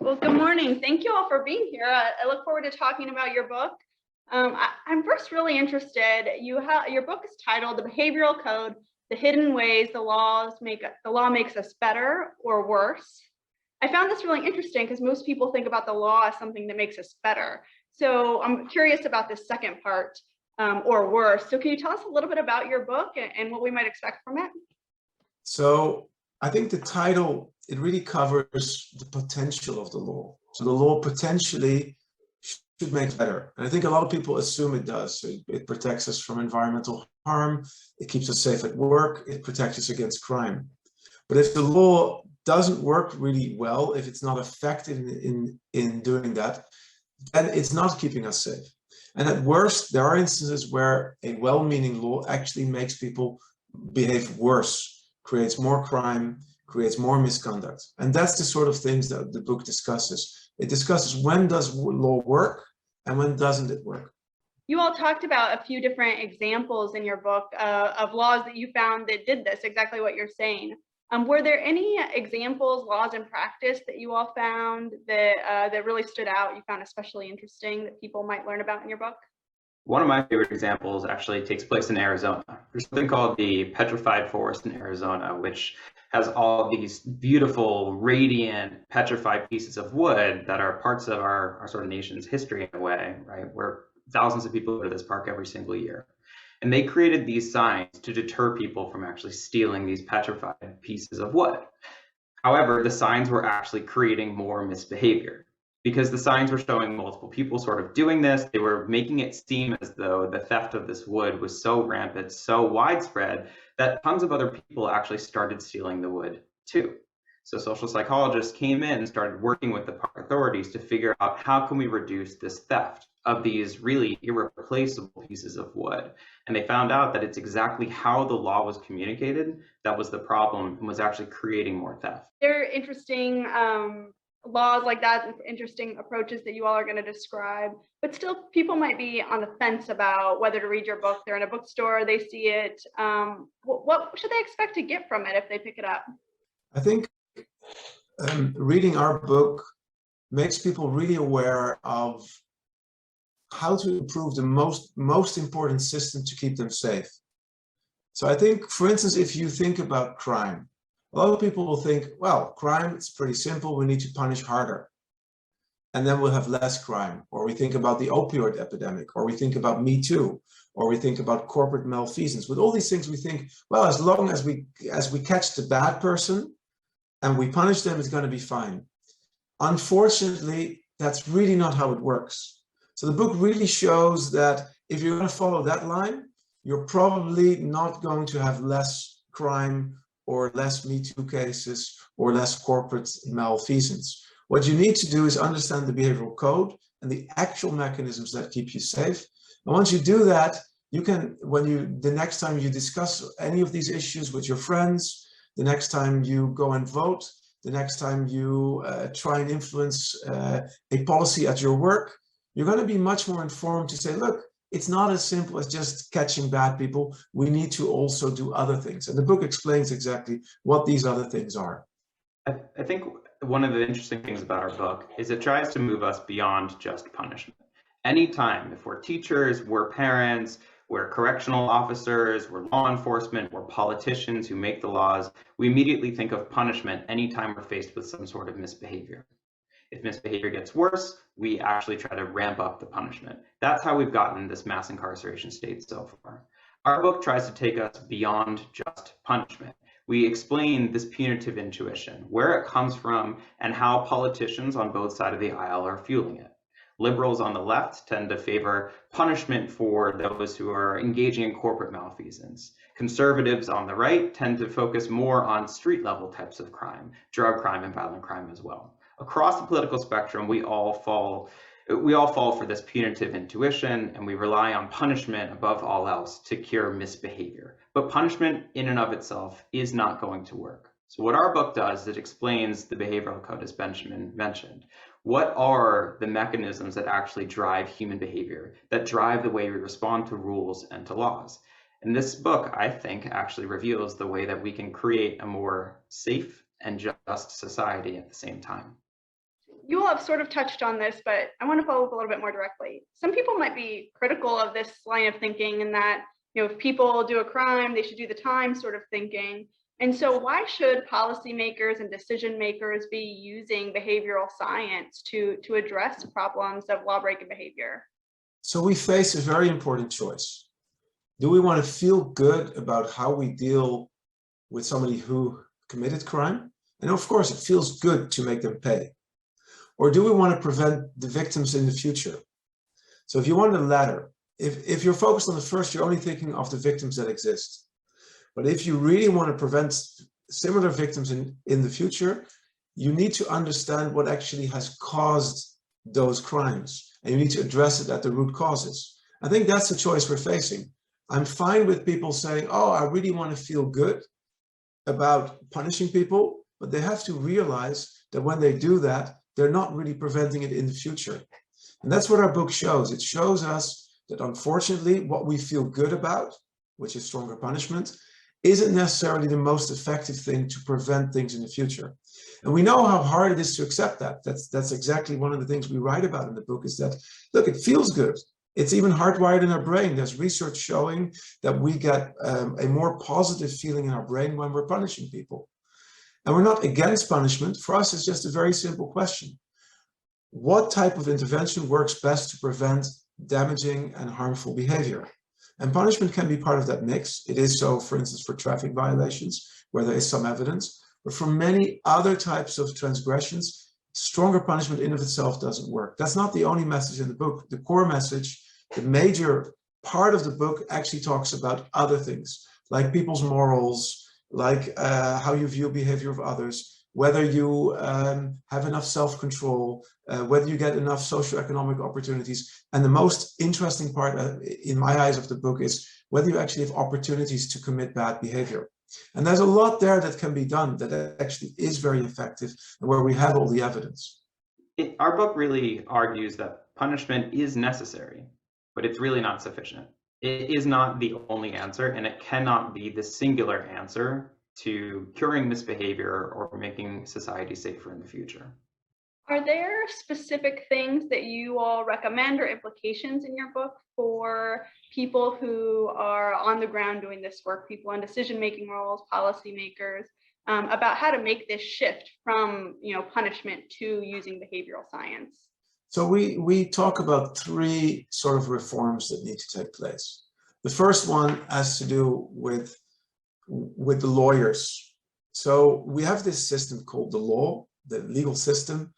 Well, good morning. Thank you all for being here. I look forward to talking about your book. I'm first really interested. Your book is titled "The Behavioral Code: The Hidden Ways the Law makes us better or worse." I found this really interesting because most people think about the law as something that makes us better. So I'm curious about this second part, or worse. So can you tell us a little bit about your book and what we might expect from it? So I think the title, it really covers the potential of the law. So the law potentially should make it better. And I think a lot of people assume it does. So it protects us from environmental harm. It keeps us safe at work. It protects us against crime. But if the law doesn't work really well, if it's not effective in doing that, then it's not keeping us safe. And at worst, there are instances where a well-meaning law actually makes people behave worse, creates more crime, creates more misconduct. And that's the sort of things that the book discusses. It discusses when does law work and when doesn't it work. You all talked about a few different examples in your book of laws that you found that did this, exactly what you're saying. Were there any examples, laws in practice that you all found that really stood out, you found especially interesting that people might learn about in your book? One of my favorite examples actually takes place in Arizona. There's something called the Petrified Forest in Arizona, which has all these beautiful, radiant, petrified pieces of wood that are parts of our sort of nation's history in a way, right? Where thousands of people go to this park every single year. And they created these signs to deter people from actually stealing these petrified pieces of wood. However, the signs were actually creating more misbehavior because the signs were showing multiple people sort of doing this. They were making it seem as though the theft of this wood was so rampant, so widespread, that tons of other people actually started stealing the wood too. So social psychologists came in and started working with the park authorities to figure out how can we reduce this theft of these really irreplaceable pieces of wood. And they found out that it's exactly how the law was communicated that was the problem and was actually creating more theft. There are interesting laws like that, interesting approaches that you all are going to describe, but still people might be on the fence about whether to read your book. They're in a bookstore, they see it. What should they expect to get from it if they pick it up? I think reading our book makes people really aware of how to improve the most important system to keep them safe. So I think, for instance, if you think about crime, a lot of people will think, well, crime, it's pretty simple, we need to punish harder. And then we'll have less crime. Or we think about the opioid epidemic, or we think about Me Too, or we think about corporate malfeasance. With all these things, we think, well, as long as we catch the bad person and we punish them, it's going to be fine. Unfortunately, that's really not how it works. So the book really shows that if you're going to follow that line, you're probably not going to have less crime or less Me Too cases or less corporate malfeasance. What you need to do is understand the behavioral code and the actual mechanisms that keep you safe. And once you do that, you can, the next time you discuss any of these issues with your friends, the next time you go and vote, the next time you try and influence a policy at your work, you're going to be much more informed to say, look, it's not as simple as just catching bad people. We need to also do other things. And the book explains exactly what these other things are. I think one of the interesting things about our book is it tries to move us beyond just punishment. Anytime, if we're teachers, we're parents, we're correctional officers, we're law enforcement, we're politicians who make the laws, we immediately think of punishment anytime we're faced with some sort of misbehavior. If misbehavior gets worse, we actually try to ramp up the punishment. That's how we've gotten this mass incarceration state so far. Our book tries to take us beyond just punishment. We explain this punitive intuition, where it comes from, and how politicians on both sides of the aisle are fueling it. Liberals on the left tend to favor punishment for those who are engaging in corporate malfeasance. Conservatives on the right tend to focus more on street-level types of crime, drug crime and violent crime as well. Across the political spectrum, we all fall for this punitive intuition, and we rely on punishment above all else to cure misbehavior. But punishment in and of itself is not going to work. So what our book does is it explains the behavioral code, as Benjamin mentioned. What are the mechanisms that actually drive human behavior, that drive the way we respond to rules and to laws? And this book, I think, actually reveals the way that we can create a more safe and just society at the same time. You all have sort of touched on this, but I want to follow up a little bit more directly. Some people might be critical of this line of thinking and that, if people do a crime, they should do the time sort of thinking. And so why should policymakers and decision makers be using behavioral science to address problems of law-breaking behavior? So we face a very important choice. Do we want to feel good about how we deal with somebody who committed crime? And of course, it feels good to make them pay. Or do we want to prevent the victims in the future? So if you want the latter, if you're focused on the first, you're only thinking of the victims that exist. But if you really want to prevent similar victims in the future, you need to understand what actually has caused those crimes. And you need to address it at the root causes. I think that's the choice we're facing. I'm fine with people saying, oh, I really want to feel good about punishing people, but they have to realize that when they do that, they're not really preventing it in the future. And that's what our book shows. It shows us that unfortunately, what we feel good about, which is stronger punishment, isn't necessarily the most effective thing to prevent things in the future. And we know how hard it is to accept that. That's exactly one of the things we write about in the book is that, look, it feels good. It's even hardwired in our brain. There's research showing that we get a more positive feeling in our brain when we're punishing people. And we're not against punishment. For us, it's just a very simple question. What type of intervention works best to prevent damaging and harmful behavior? And punishment can be part of that mix. It is so, for instance, for traffic violations, where there is some evidence. But for many other types of transgressions, stronger punishment in of itself doesn't work. That's not the only message in the book. The core message, the major part of the book actually talks about other things, like people's morals, like how you view behavior of others, whether you have enough self-control, whether you get enough socioeconomic opportunities. And the most interesting part in my eyes of the book is whether you actually have opportunities to commit bad behavior. And there's a lot there that can be done that actually is very effective and where we have all the evidence. Our book really argues that punishment is necessary, but it's really not sufficient. It is not the only answer, and it cannot be the singular answer to curing misbehavior or making society safer in the future. Are there specific things that you all recommend or implications in your book for people who are on the ground doing this work, people in decision-making roles, policymakers, about how to make this shift from punishment to using behavioral science? So we talk about three sort of reforms that need to take place. The first one has to do with the lawyers. So we have this system called the law, the legal system,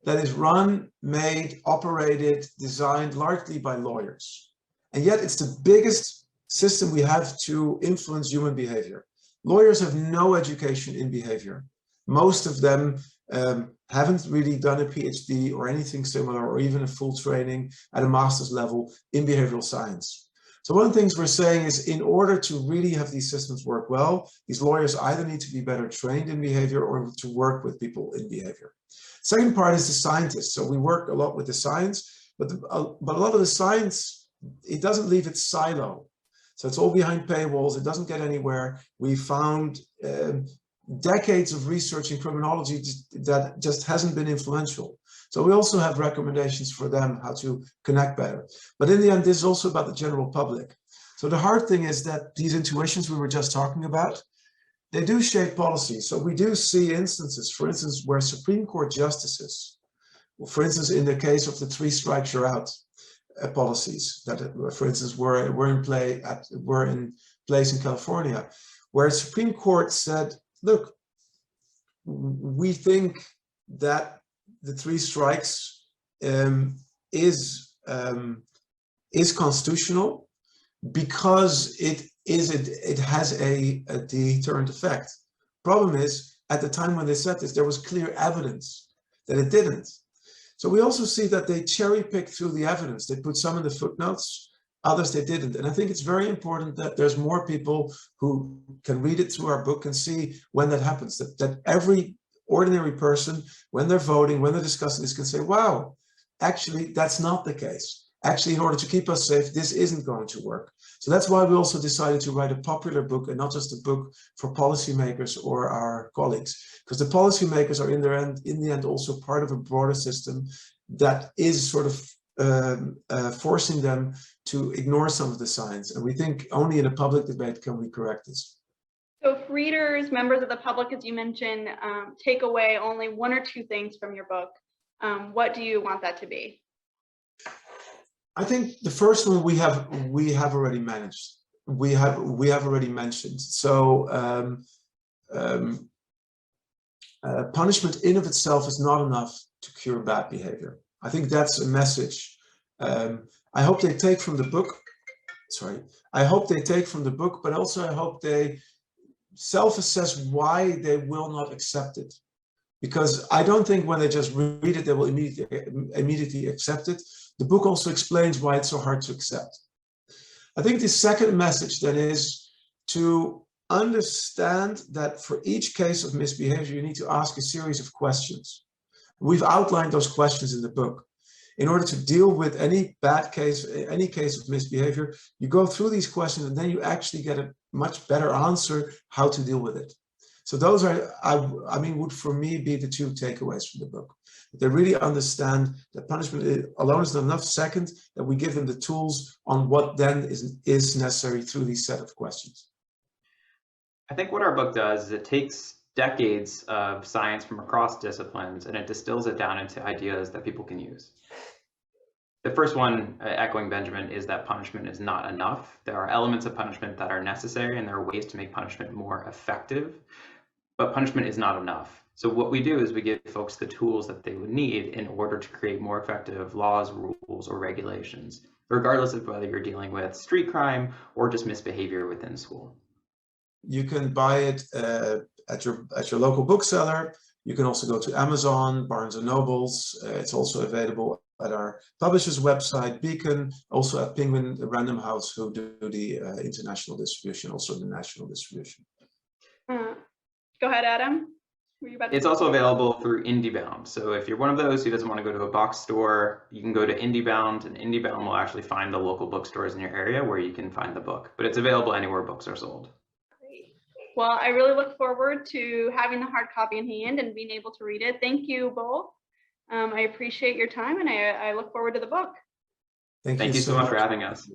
that is run, made, operated, designed largely by lawyers. And yet it's the biggest system we have to influence human behavior. Lawyers have no education in behavior. Most of them haven't really done a PhD or anything similar, or even a full training at a master's level in behavioral science. So one of the things we're saying is, in order to really have these systems work well, these lawyers either need to be better trained in behavior or to work with people in behavior. Second part is the scientists. So we work a lot with the science, but a lot of the science, it doesn't leave its silo. So it's all behind paywalls. It doesn't get anywhere. We found decades of research in criminology that just hasn't been influential. So we also have recommendations for them how to connect better. But in the end, this is also about the general public. So the hard thing is that these intuitions we were just talking about, they do shape policy. So we do see instances, for instance, where Supreme Court justices, for instance, in the case of the 3 strikes you're out policies that, for instance, were in place in California, where Supreme Court said, look, we think that the 3 strikes is constitutional because it has a deterrent effect. Problem is, at the time when they said this, there was clear evidence that it didn't. So we also see that they cherry pick through the evidence. They put some in the footnotes, others they didn't. And I think it's very important that there's more people who can read it through our book and see when that happens, that every ordinary person, when they're voting, when they're discussing this, can say, wow, actually, that's not the case. Actually, in order to keep us safe, this isn't going to work. So that's why we also decided to write a popular book and not just a book for policymakers or our colleagues, because the policymakers are in the end also part of a broader system that is sort of forcing them to ignore some of the science. And we think only in a public debate can we correct this. So if readers, members of the public, as you mentioned, take away only one or two things from your book, what do you want that to be? I think the first one we have already managed. We have already mentioned. So punishment in of itself is not enough to cure bad behavior. I think that's a message. I hope they take from the book. Sorry, I hope they take from the book, but also I hope they self-assess why they will not accept it. Because I don't think when they just read it, they will immediately accept it. The book also explains why it's so hard to accept. I think the second message then is to understand that for each case of misbehavior, you need to ask a series of questions. We've outlined those questions in the book. In order to deal with any bad case, any case of misbehavior, you go through these questions and then you actually get a much better answer how to deal with it. So those are, I mean, would for me be the two takeaways from the book. They really understand that punishment alone is not enough. Second, that we give them the tools on what then is necessary through these set of questions. I think what our book does is it takes decades of science from across disciplines and it distills it down into ideas that people can use. The first one, echoing Benjamin, is that punishment is not enough. There are elements of punishment that are necessary and there are ways to make punishment more effective, but punishment is not enough. So what we do is we give folks the tools that they would need in order to create more effective laws, rules, or regulations, regardless of whether you're dealing with street crime or just misbehavior within school. You can buy it at your local bookseller. You can also go to Amazon, Barnes and Nobles. It's also available at our publisher's website, Beacon, also at Penguin Random House, who do the international distribution, also the national distribution. Go ahead, Adam. It's also available through IndieBound. So if you're one of those who doesn't want to go to a box store, you can go to IndieBound, and IndieBound will actually find the local bookstores in your area where you can find the book. But it's available anywhere books are sold. Great. Well, I really look forward to having the hard copy in hand and being able to read it. Thank you both. I appreciate your time, and I look forward to the book. Thank you so much for having us.